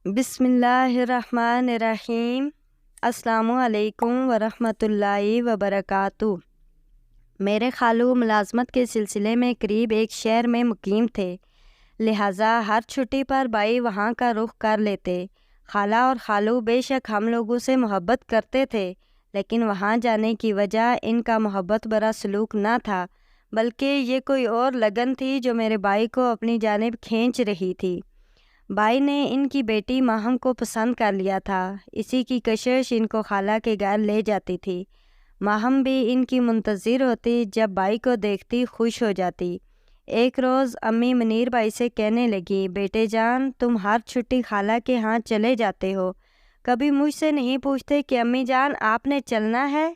بسم اللہ الرحمن الرحیم۔ السلام علیکم ورحمۃ اللہ وبرکاتہ۔ میرے خالو ملازمت کے سلسلے میں قریب ایک شہر میں مقیم تھے، لہٰذا ہر چھٹی پر بھائی وہاں کا رخ کر لیتے۔ خالہ اور خالو بے شک ہم لوگوں سے محبت کرتے تھے، لیکن وہاں جانے کی وجہ ان کا محبت برا سلوک نہ تھا، بلکہ یہ کوئی اور لگن تھی جو میرے بھائی کو اپنی جانب کھینچ رہی تھی۔ بھائی نے ان کی بیٹی ماہم کو پسند کر لیا تھا، اسی کی کشش ان کو خالہ کے گھر لے جاتی تھی۔ ماہم بھی ان کی منتظر ہوتی، جب بھائی کو دیکھتی خوش ہو جاتی۔ ایک روز امی منیر بھائی سے کہنے لگی، بیٹے جان تم ہر چھٹی خالہ کے ہاں چلے جاتے ہو، کبھی مجھ سے نہیں پوچھتے کہ امی جان آپ نے چلنا ہے؟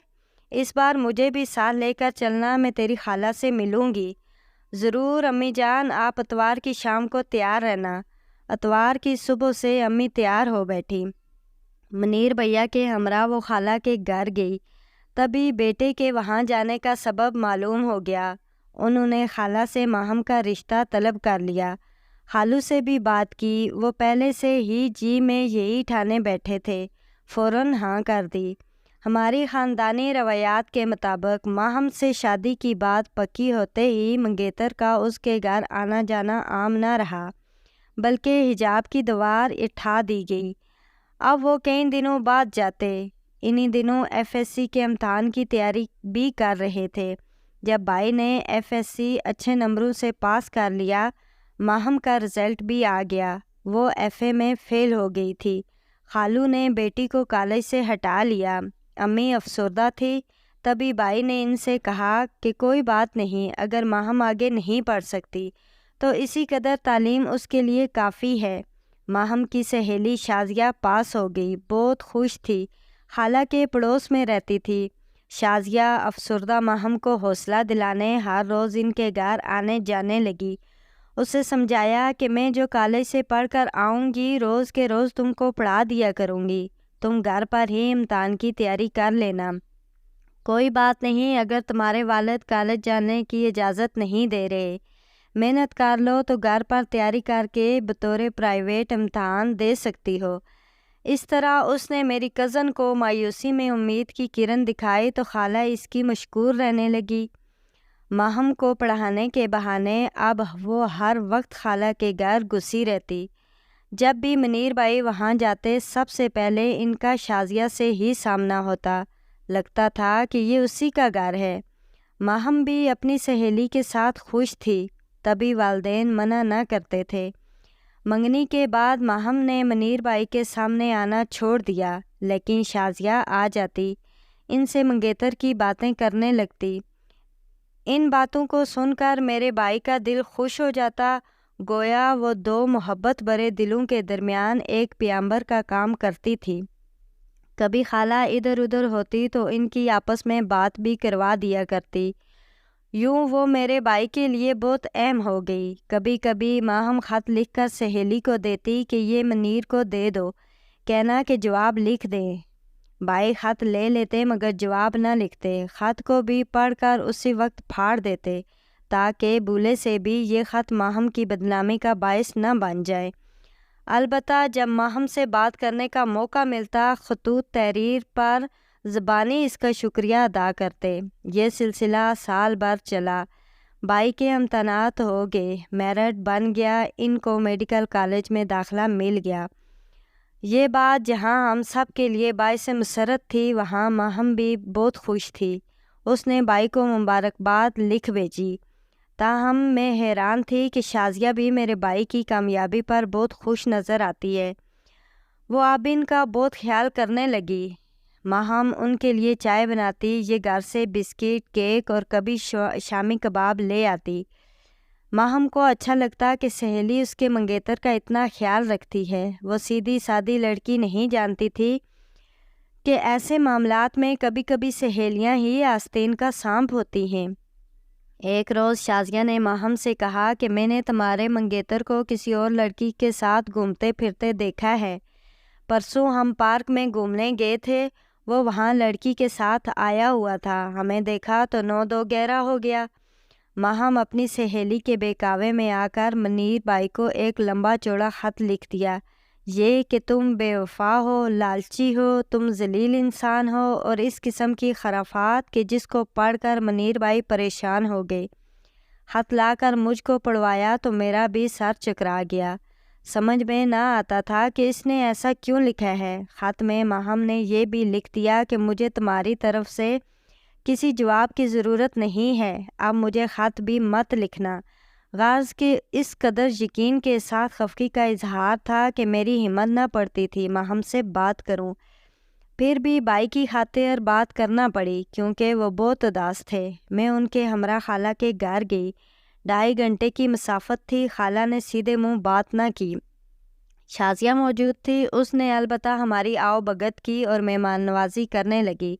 اس بار مجھے بھی ساتھ لے کر چلنا، میں تیری خالہ سے ملوں گی۔ ضرور امی جان، آپ اتوار کی شام کو تیار رہنا۔ اتوار کی صبح سے امی تیار ہو بیٹھی، منیر بھیا کے ہمراہ وہ خالہ کے گھر گئی۔ تبھی بیٹے کے وہاں جانے کا سبب معلوم ہو گیا۔ انہوں نے خالہ سے ماہم کا رشتہ طلب کر لیا۔ خالو سے بھی بات کی، وہ پہلے سے ہی جی میں یہی ٹھانے بیٹھے تھے، فوراً ہاں کر دی۔ ہماری خاندانی روایات کے مطابق ماہم سے شادی کی بات پکی ہوتے ہی منگیتر کا اس کے گھر آنا جانا عام نہ رہا، بلکہ حجاب کی دیوار اٹھا دی گئی۔ اب وہ کئی دنوں بعد جاتے۔ انہی دنوں ایف ایس سی کے امتحان کی تیاری بھی کر رہے تھے۔ جب بھائی نے ایف ایس سی اچھے نمبروں سے پاس کر لیا، ماہم کا رزلٹ بھی آ گیا، وہ ایف اے میں فیل ہو گئی تھی۔ خالو نے بیٹی کو کالج سے ہٹا لیا، امی افسردہ تھی۔ تبھی بھائی نے ان سے کہا کہ کوئی بات نہیں، اگر ماہم آگے نہیں پڑھ سکتی تو اسی قدر تعلیم اس کے لیے کافی ہے۔ ماہم کی سہیلی شازیہ پاس ہو گئی، بہت خوش تھی، خالہ کے پڑوس میں رہتی تھی۔ شازیہ افسردہ ماہم کو حوصلہ دلانے ہر روز ان کے گھر آنے جانے لگی۔ اسے سمجھایا کہ میں جو کالج سے پڑھ کر آؤں گی، روز کے روز تم کو پڑھا دیا کروں گی، تم گھر پر ہی امتحان کی تیاری کر لینا۔ کوئی بات نہیں، اگر تمہارے والد کالج جانے کی اجازت نہیں دے رہے، محنت کر لو تو گھر پر تیاری کر کے بطور پرائیویٹ امتحان دے سکتی ہو۔ اس طرح اس نے میری کزن کو مایوسی میں امید کی کرن دکھائی تو خالہ اس کی مشکور رہنے لگی۔ ماہم کو پڑھانے کے بہانے اب وہ ہر وقت خالہ کے گھر گھسی رہتی۔ جب بھی منیر بھائی وہاں جاتے، سب سے پہلے ان کا شازیہ سے ہی سامنا ہوتا، لگتا تھا کہ یہ اسی کا گھر ہے۔ ماہم بھی اپنی سہیلی کے ساتھ خوش تھی، تبھی والدین منع نہ کرتے تھے۔ منگنی کے بعد ماہم نے منیر بھائی کے سامنے آنا چھوڑ دیا، لیکن شازیہ آ جاتی، ان سے منگیتر کی باتیں کرنے لگتی۔ ان باتوں کو سن کر میرے بھائی کا دل خوش ہو جاتا، گویا وہ دو محبت بھرے دلوں کے درمیان ایک پیامبر کا کام کرتی تھی۔ کبھی خالہ ادھر ادھر ہوتی تو ان کی آپس میں بات بھی کروا دیا کرتی، یوں وہ میرے بھائی کے لیے بہت اہم ہو گئی۔ کبھی کبھی ماہم خط لکھ کر سہیلی کو دیتی کہ یہ منیر کو دے دو، کہنا کہ جواب لکھ دیں۔ بھائی خط لے لیتے مگر جواب نہ لکھتے، خط کو بھی پڑھ کر اسی وقت پھاڑ دیتے تاکہ بھولے سے بھی یہ خط ماہم کی بدنامی کا باعث نہ بن جائے۔ البتہ جب ماہم سے بات کرنے کا موقع ملتا، خطوط تحریر پر زبانی اس کا شکریہ ادا کرتے۔ یہ سلسلہ سال بھر چلا۔ بھائی کے امتحانات ہو گئے، میرٹ بن گیا، ان کو میڈیکل کالج میں داخلہ مل گیا۔ یہ بات جہاں ہم سب کے لیے باعث مسرت تھی، وہاں ماہم بھی بہت خوش تھی۔ اس نے بھائی کو مبارکباد لکھ بھیجی۔ تاہم میں حیران تھی کہ شازیہ بھی میرے بھائی کی کامیابی پر بہت خوش نظر آتی ہے۔ وہ اب ان کا بہت خیال کرنے لگی۔ ماہم ان کے لیے چائے بناتی، یہ گھر سے بسکٹ، کیک اور کبھی شامی کباب لے آتی۔ ماہم کو اچھا لگتا کہ سہیلی اس کے منگیتر کا اتنا خیال رکھتی ہے۔ وہ سیدھی سادی لڑکی نہیں جانتی تھی کہ ایسے معاملات میں کبھی کبھی سہیلیاں ہی آستین کا سانپ ہوتی ہیں۔ ایک روز شازیہ نے ماہم سے کہا کہ میں نے تمہارے منگیتر کو کسی اور لڑکی کے ساتھ گھومتے پھرتے دیکھا ہے۔ پرسوں ہم پارک میں گھومنے گئے تھے، وہ وہاں لڑکی کے ساتھ آیا ہوا تھا، ہمیں دیکھا تو 9-2 ہو گیا۔ ماہم اپنی سہیلی کے بہکاوے میں آ کر منیر بھائی کو ایک لمبا چوڑا خط لکھ دیا۔ یہ کہ تم بے وفا ہو، لالچی ہو، تم ذلیل انسان ہو، اور اس قسم کی خرافات کہ جس کو پڑھ کر منیر بھائی پریشان ہو گئے۔ خط لا کر مجھ کو پڑھوایا تو میرا بھی سر چکرا گیا۔ سمجھ میں نہ آتا تھا کہ اس نے ایسا کیوں لکھا ہے۔ خط میں ماہم نے یہ بھی لکھ دیا کہ مجھے تمہاری طرف سے کسی جواب کی ضرورت نہیں ہے، اب مجھے خط بھی مت لکھنا۔ غرض کہ اس قدر یقین کے ساتھ خفگی کا اظہار تھا کہ میری ہمت نہ پڑتی تھی ماہم سے بات کروں۔ پھر بھی بھائی کی خاطر بات کرنا پڑی کیونکہ وہ بہت اداس تھے۔ میں ان کے ہمراہ خالہ کے گھر گئی۔ 2.5 گھنٹے کی مسافت تھی۔ خالہ نے سیدھے منہ بات نہ کی۔ شازیہ موجود تھی، اس نے البتہ ہماری آؤ بھگت کی اور مہمان نوازی کرنے لگی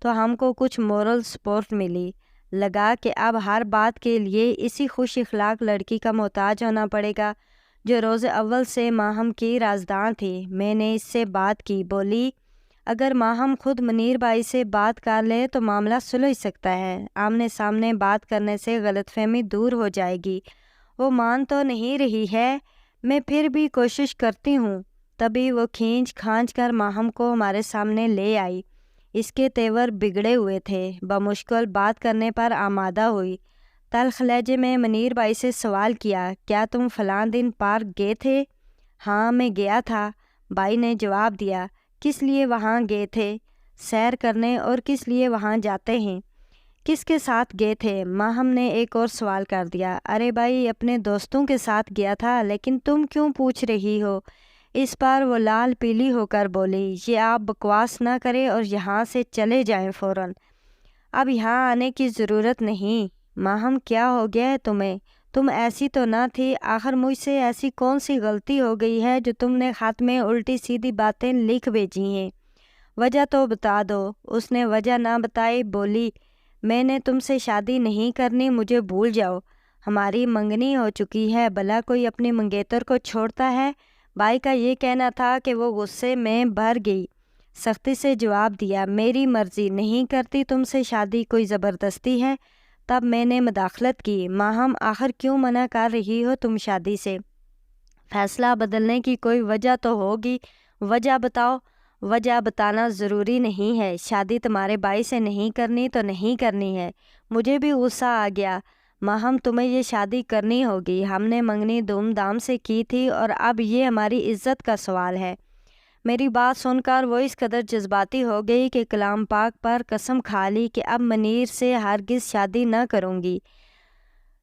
تو ہم کو کچھ مورل سپورٹ ملی۔ لگا کہ اب ہر بات کے لیے اسی خوش اخلاق لڑکی کا محتاج ہونا پڑے گا جو روز اول سے ماہم کی رازداں تھی۔ میں نے اس سے بات کی، بولی اگر ماہم خود منیر بھائی سے بات کر لے تو معاملہ سلجھ سکتا ہے، آمنے سامنے بات کرنے سے غلط فہمی دور ہو جائے گی۔ وہ مان تو نہیں رہی ہے، میں پھر بھی کوشش کرتی ہوں۔ تبھی وہ کھینچ کھانچ کر ماہم کو ہمارے سامنے لے آئی۔ اس کے تیور بگڑے ہوئے تھے، بمشکل بات کرنے پر آمادہ ہوئی۔ تلخ لہجے میں منیر بھائی سے سوال کیا، کیا تم فلاں دن پارک گئے تھے؟ ہاں میں گیا تھا، بھائی نے جواب دیا۔ کس لیے وہاں گئے تھے؟ سیر کرنے۔ اور کس لیے وہاں جاتے ہیں؟ کس کے ساتھ گئے تھے؟ ماہم نے ایک اور سوال کر دیا۔ ارے بھائی اپنے دوستوں کے ساتھ گیا تھا، لیکن تم کیوں پوچھ رہی ہو؟ اس پر وہ لال پیلی ہو کر بولی، یہ آپ بکواس نہ کریں اور یہاں سے چلے جائیں فوراً، اب یہاں آنے کی ضرورت نہیں۔ ماہم کیا ہو گیا ہے تمہیں؟ تم ایسی تو نہ تھی، آخر مجھ سے ایسی کون سی غلطی ہو گئی ہے جو تم نے خط میں الٹی سیدھی باتیں لکھ بھیجی ہیں؟ وجہ تو بتا دو۔ اس نے وجہ نہ بتائی، بولی میں نے تم سے شادی نہیں کرنی، مجھے بھول جاؤ، ہماری منگنی ہو چکی ہے، بھلا کوئی اپنی منگیتر کو چھوڑتا ہے؟ بھائی کا یہ کہنا تھا کہ وہ غصے میں بھر گئی، سختی سے جواب دیا، میری مرضی، نہیں کرتی تم سے شادی، کوئی زبردستی ہے؟ تب میں نے مداخلت کی، ماہم آخر کیوں منع کر رہی ہو تم شادی سے؟ فیصلہ بدلنے کی کوئی وجہ تو ہوگی، وجہ بتاؤ۔ وجہ بتانا ضروری نہیں ہے، شادی تمہارے بھائی سے نہیں کرنی تو نہیں کرنی ہے۔ مجھے بھی غصہ آ گیا، ماہم تمہیں یہ شادی کرنی ہوگی، ہم نے منگنی دھوم دھام سے کی تھی اور اب یہ ہماری عزت کا سوال ہے۔ میری بات سن کر وہ اس قدر جذباتی ہو گئی کہ کلام پاک پر قسم کھا لی کہ اب منیر سے ہرگز شادی نہ کروں گی۔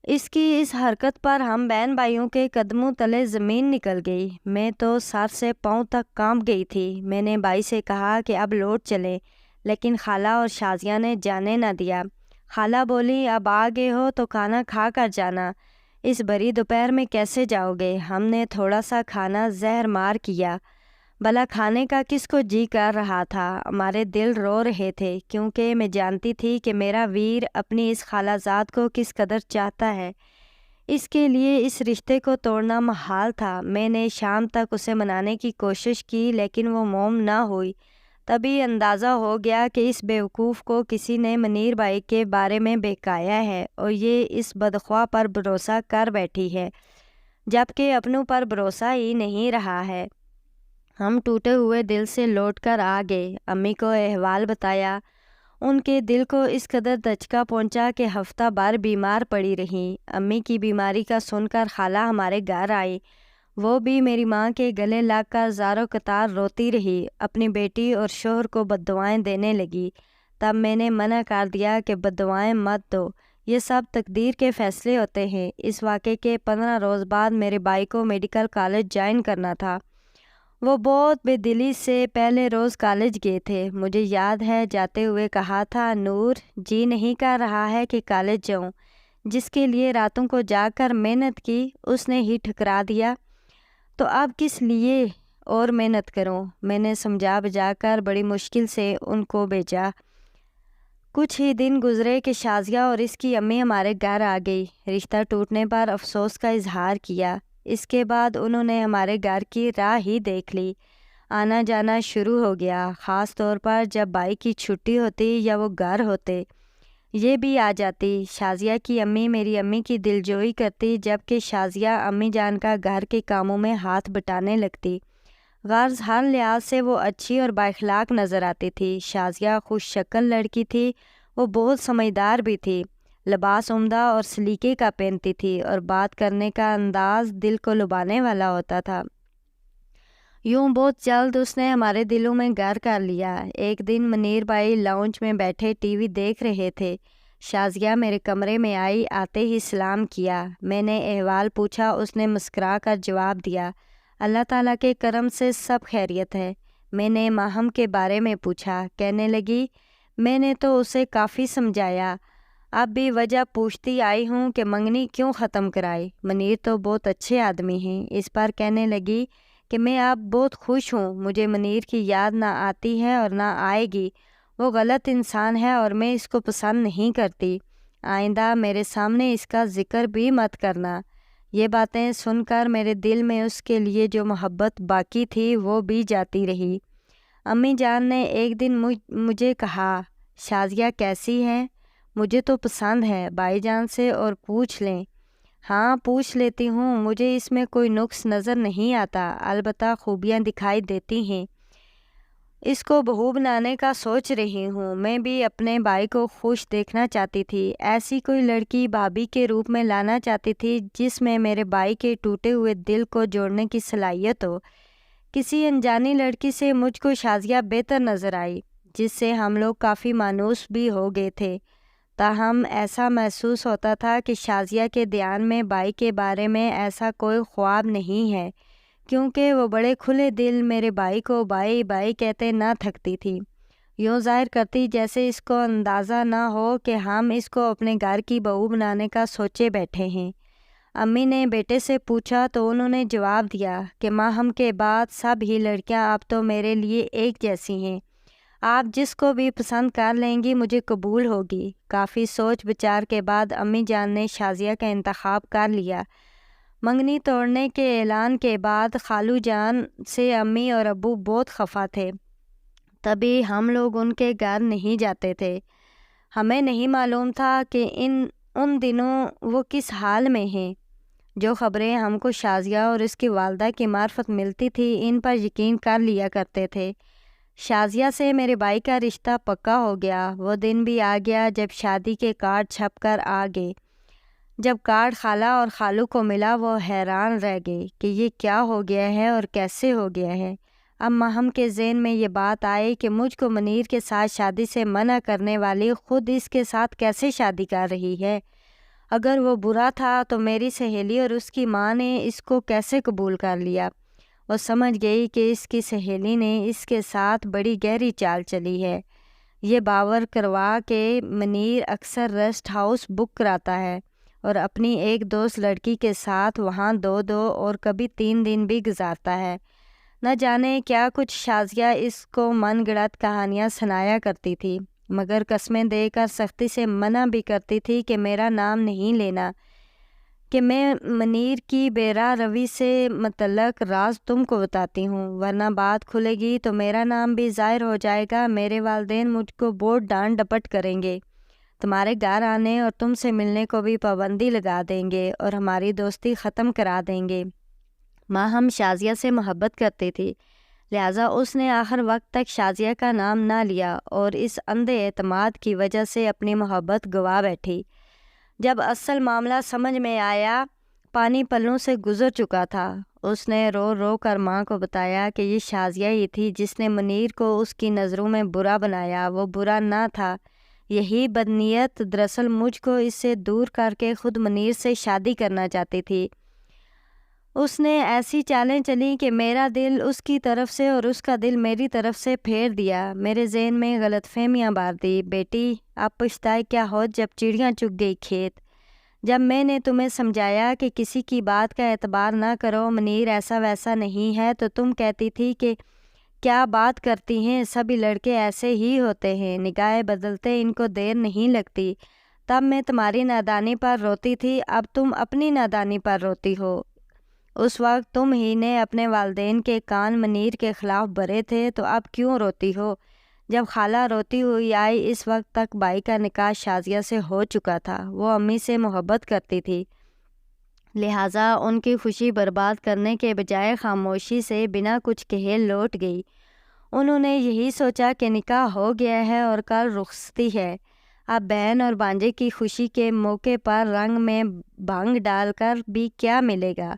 اس کی اس حرکت پر ہم بہن بھائیوں کے قدموں تلے زمین نکل گئی۔ میں تو سر سے پاؤں تک کانپ گئی تھی۔ میں نے بھائی سے کہا کہ اب لوٹ چلیں، لیکن خالہ اور شازیہ نے جانے نہ دیا۔ خالہ بولی، اب آ گئے ہو تو کھانا کھا کر جانا، اس بھری دوپہر میں کیسے جاؤ گے؟ ہم نے تھوڑا سا کھانا زہر مار کیا، بھلا کھانے کا کس کو جی کر رہا تھا؟ ہمارے دل رو رہے تھے کیونکہ میں جانتی تھی کہ میرا ویر اپنی اس خالہ زاد کو کس قدر چاہتا ہے، اس کے لیے اس رشتے کو توڑنا محال تھا۔ میں نے شام تک اسے منانے کی کوشش کی لیکن وہ موم نہ ہوئی۔ تبھی اندازہ ہو گیا کہ اس بیوقوف کو کسی نے منیر بھائی کے بارے میں بہکایا ہے اور یہ اس بدخواہ پر بھروسہ کر بیٹھی ہے، جبکہ اپنوں پر بھروسہ ہی نہیں رہا ہے۔ ہم ٹوٹے ہوئے دل سے لوٹ کر آ گئے، امی کو احوال بتایا۔ ان کے دل کو اس قدر دھچکا پہنچا کہ ہفتہ بھر بیمار پڑی رہیں۔ امی کی بیماری کا سن کر خالہ ہمارے گھر آئی، وہ بھی میری ماں کے گلے لگ کر زاروں قطار روتی رہی، اپنی بیٹی اور شوہر کو بددعائیں دینے لگی۔ تب میں نے منع کر دیا کہ بددعائیں مت دو، یہ سب تقدیر کے فیصلے ہوتے ہیں۔ اس واقعے کے 15 روز بعد میرے بھائی کو میڈیکل کالج جوائن کرنا تھا۔ وہ بہت بے دلی سے پہلے روز کالج گئے تھے۔ مجھے یاد ہے جاتے ہوئے کہا تھا، نور جی نہیں کر رہا ہے کہ کالج جاؤں، جس کے لیے راتوں کو جاگ کر محنت کی اس نے ہی ٹھکرا دیا، تو اب کس لیے اور محنت کروں؟ میں نے سمجھا بجا کر بڑی مشکل سے ان کو بھیجا۔ کچھ ہی دن گزرے کہ شازیہ اور اس کی امی ہمارے گھر آ گئی، رشتہ ٹوٹنے پر افسوس کا اظہار کیا۔ اس کے بعد انہوں نے ہمارے گھر کی راہ ہی دیکھ لی، آنا جانا شروع ہو گیا، خاص طور پر جب بھائی کی چھٹی ہوتی یا وہ گھر ہوتے، یہ بھی آ جاتی۔ شازیہ کی امی میری امی کی دلجوئی کرتی، جبکہ شازیہ امی جان کا گھر کے کاموں میں ہاتھ بٹانے لگتی۔ غرض ہر لحاظ سے وہ اچھی اور بااخلاق نظر آتی تھی۔ شازیہ خوش شکل لڑکی تھی، وہ بہت سمجھدار بھی تھی، لباس عمدہ اور سلیقے کا پہنتی تھی اور بات کرنے کا انداز دل کو لبھانے والا ہوتا تھا۔ یوں بہت جلد اس نے ہمارے دلوں میں گھر کر لیا۔ ایک دن منیر بھائی لاؤنج میں بیٹھے ٹی وی دیکھ رہے تھے۔ شازیہ میرے کمرے میں آئی، آتے ہی سلام کیا۔ میں نے احوال پوچھا، اس نے مسکرا کر جواب دیا، اللہ تعالیٰ کے کرم سے سب خیریت ہے۔ میں نے ماہم کے بارے میں پوچھا، کہنے لگی میں نے تو اسے کافی سمجھایا، اب بھی وجہ پوچھتی آئی ہوں کہ منگنی کیوں ختم کرائی۔ منیر تو بہت اچھے آدمی ہیں۔ اس پر کہنے لگی کہ میں اب بہت خوش ہوں، مجھے منیر کی یاد نہ آتی ہے اور نہ آئے گی، وہ غلط انسان ہے اور میں اس کو پسند نہیں کرتی، آئندہ میرے سامنے اس کا ذکر بھی مت کرنا۔ یہ باتیں سن کر میرے دل میں اس کے لیے جو محبت باقی تھی وہ بھی جاتی رہی۔ امی جان نے ایک دن مجھے کہا، شازیہ کیسی ہے؟ مجھے تو پسند ہے، بھائی جان سے اور پوچھ لیں۔ ہاں پوچھ لیتی ہوں، مجھے اس میں کوئی نقص نظر نہیں آتا، البتہ خوبیاں دکھائی دیتی ہیں۔ اس کو بہو بنانے کا سوچ رہی ہوں۔ میں بھی اپنے بھائی کو خوش دیکھنا چاہتی تھی، ایسی کوئی لڑکی بھابھی کے روپ میں لانا چاہتی تھی جس میں میرے بھائی کے ٹوٹے ہوئے دل کو جوڑنے کی صلاحیت ہو۔ کسی انجانی لڑکی سے مجھ کو شازیہ بہتر نظر آئی، جس سے ہم لوگ کافی مانوس بھی ہو گئے تھے۔ تاہم ایسا محسوس ہوتا تھا کہ شازیہ کے دھیان میں بھائی کے بارے میں ایسا کوئی خواب نہیں ہے، کیونکہ وہ بڑے کھلے دل میرے بھائی کو بھائی بھائی کہتے نہ تھکتی تھی، یوں ظاہر کرتی جیسے اس کو اندازہ نہ ہو کہ ہم اس کو اپنے گھر کی بہو بنانے کا سوچے بیٹھے ہیں۔ امی نے بیٹے سے پوچھا تو انہوں نے جواب دیا کہ ماہم کے بعد سب ہی لڑکیاں اب تو میرے لیے ایک جیسی ہیں، آپ جس کو بھی پسند کر لیں گی مجھے قبول ہوگی۔ کافی سوچ بچار کے بعد امی جان نے شازیہ کا انتخاب کر لیا۔ منگنی توڑنے کے اعلان کے بعد خالو جان سے امی اور ابو بہت خفا تھے، تبھی ہم لوگ ان کے گھر نہیں جاتے تھے۔ ہمیں نہیں معلوم تھا کہ ان دنوں وہ کس حال میں ہیں۔ جو خبریں ہم کو شازیہ اور اس کی والدہ کی معرفت ملتی تھی ان پر یقین کر لیا کرتے تھے۔ شازیہ سے میرے بھائی کا رشتہ پکا ہو گیا۔ وہ دن بھی آ گیا جب شادی کے کارڈ چھپ کر آ گئے۔ جب کارڈ خالہ اور خالو کو ملا وہ حیران رہ گئے کہ یہ کیا ہو گیا ہے اور کیسے ہو گیا ہے۔ اب ماہم کے ذہن میں یہ بات آئی کہ مجھ کو منیر کے ساتھ شادی سے منع کرنے والی خود اس کے ساتھ کیسے شادی کر رہی ہے؟ اگر وہ برا تھا تو میری سہیلی اور اس کی ماں نے اس کو کیسے قبول کر لیا؟ وہ سمجھ گئی کہ اس کی سہیلی نے اس کے ساتھ بڑی گہری چال چلی ہے۔ یہ باور کروا کہ منیر اکثر ریسٹ ہاؤس بک کراتا ہے اور اپنی ایک دوست لڑکی کے ساتھ وہاں 2 اور کبھی 3 دن بھی گزارتا ہے۔ نہ جانے کیا کچھ شازیہ اس کو من گڑت کہانیاں سنایا کرتی تھی، مگر قسمیں دے کر سختی سے منع بھی کرتی تھی کہ میرا نام نہیں لینا، کہ میں منیر کی بے راہ روی سے متعلق راز تم کو بتاتی ہوں، ورنہ بات کھلے گی تو میرا نام بھی ظاہر ہو جائے گا، میرے والدین مجھ کو بہت ڈانٹ ڈپٹ کریں گے، تمہارے گھر آنے اور تم سے ملنے کو بھی پابندی لگا دیں گے اور ہماری دوستی ختم کرا دیں گے۔ ماہم شازیہ سے محبت کرتی تھی، لہٰذا اس نے آخر وقت تک شازیہ کا نام نہ لیا اور اس اندھے اعتماد کی وجہ سے اپنی محبت گوا بیٹھی۔ جب اصل معاملہ سمجھ میں آیا، پانی پلوں سے گزر چکا تھا۔ اس نے رو رو کر ماں کو بتایا کہ یہ شازیہ ہی تھی جس نے منیر کو اس کی نظروں میں برا بنایا۔ وہ برا نہ تھا، یہی بدنیت دراصل مجھ کو اس سے دور کر کے خود منیر سے شادی کرنا چاہتی تھی۔ اس نے ایسی چالیں چلیں کہ میرا دل اس کی طرف سے اور اس کا دل میری طرف سے پھیر دیا، میرے ذہن میں غلط فہمیاں بار دی۔ بیٹی اب پچھتائے کیا ہو جب چڑیاں چگ گئی کھیت۔ جب میں نے تمہیں سمجھایا کہ کسی کی بات کا اعتبار نہ کرو، منیر ایسا ویسا نہیں ہے، تو تم کہتی تھی کہ کیا بات کرتی ہیں، سبھی لڑکے ایسے ہی ہوتے ہیں، نگاہیں بدلتے ان کو دیر نہیں لگتی۔ تب میں تمہاری نادانی پر روتی تھی، اب تم اپنی نادانی پر روتی ہو۔ اس وقت تم ہی نے اپنے والدین کے کان منیر کے خلاف بھرے تھے، تو اب کیوں روتی ہو؟ جب خالہ روتی ہوئی آئی، اس وقت تک بھائی کا نکاح شازیہ سے ہو چکا تھا۔ وہ امی سے محبت کرتی تھی، لہٰذا ان کی خوشی برباد کرنے کے بجائے خاموشی سے بنا کچھ کہے لوٹ گئی۔ انہوں نے یہی سوچا کہ نکاح ہو گیا ہے اور کل رخصتی ہے، اب بہن اور بھانجے کی خوشی کے موقع پر رنگ میں بھنگ ڈال کر بھی کیا ملے گا۔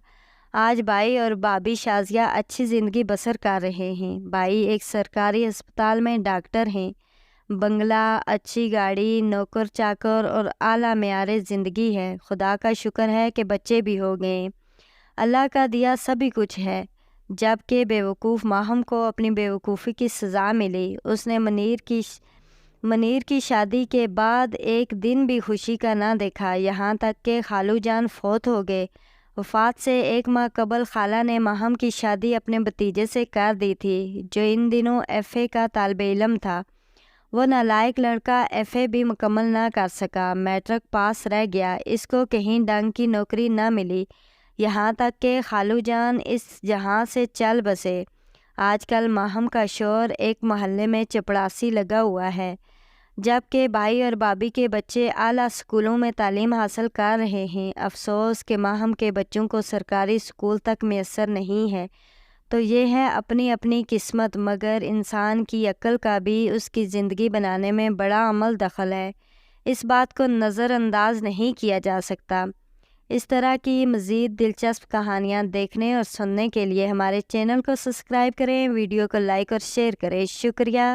آج بھائی اور بھابھی شازیہ اچھی زندگی بسر کر رہے ہیں۔ بھائی ایک سرکاری ہسپتال میں ڈاکٹر ہیں، بنگلہ، اچھی گاڑی، نوکر چاکر اور اعلیٰ معیار زندگی ہے۔ خدا کا شکر ہے کہ بچے بھی ہو گئے۔ اللہ کا دیا سبھی کچھ ہے۔ جبکہ بیوقوف ماہم کو اپنی بیوقوفی کی سزا ملی۔ اس نے منیر کی شادی کے بعد ایک دن بھی خوشی کا نہ دیکھا، یہاں تک کہ خالو جان فوت ہو گئے۔ وفات سے 1 ماہ قبل خالہ نے ماہم کی شادی اپنے بھتیجے سے کر دی تھی، جو ان دنوں FA کا طالب علم تھا۔ وہ نالائق لڑکا FA بھی مکمل نہ کر سکا، میٹرک پاس رہ گیا، اس کو کہیں ڈنگ کی نوکری نہ ملی، یہاں تک کہ خالو جان اس جہاں سے چل بسے۔ آج کل ماہم کا شوہر ایک محلے میں چپڑاسی لگا ہوا ہے، جبکہ بھائی اور بھابھی کے بچے اعلیٰ سکولوں میں تعلیم حاصل کر رہے ہیں۔ افسوس کہ ماہم کے بچوں کو سرکاری سکول تک میسر نہیں ہے، تو یہ ہے اپنی اپنی قسمت، مگر انسان کی عقل کا بھی اس کی زندگی بنانے میں بڑا عمل دخل ہے، اس بات کو نظر انداز نہیں کیا جا سکتا۔ اس طرح کی مزید دلچسپ کہانیاں دیکھنے اور سننے کے لیے ہمارے چینل کو سبسکرائب کریں، ویڈیو کو لائک اور شیئر کریں۔ شکریہ۔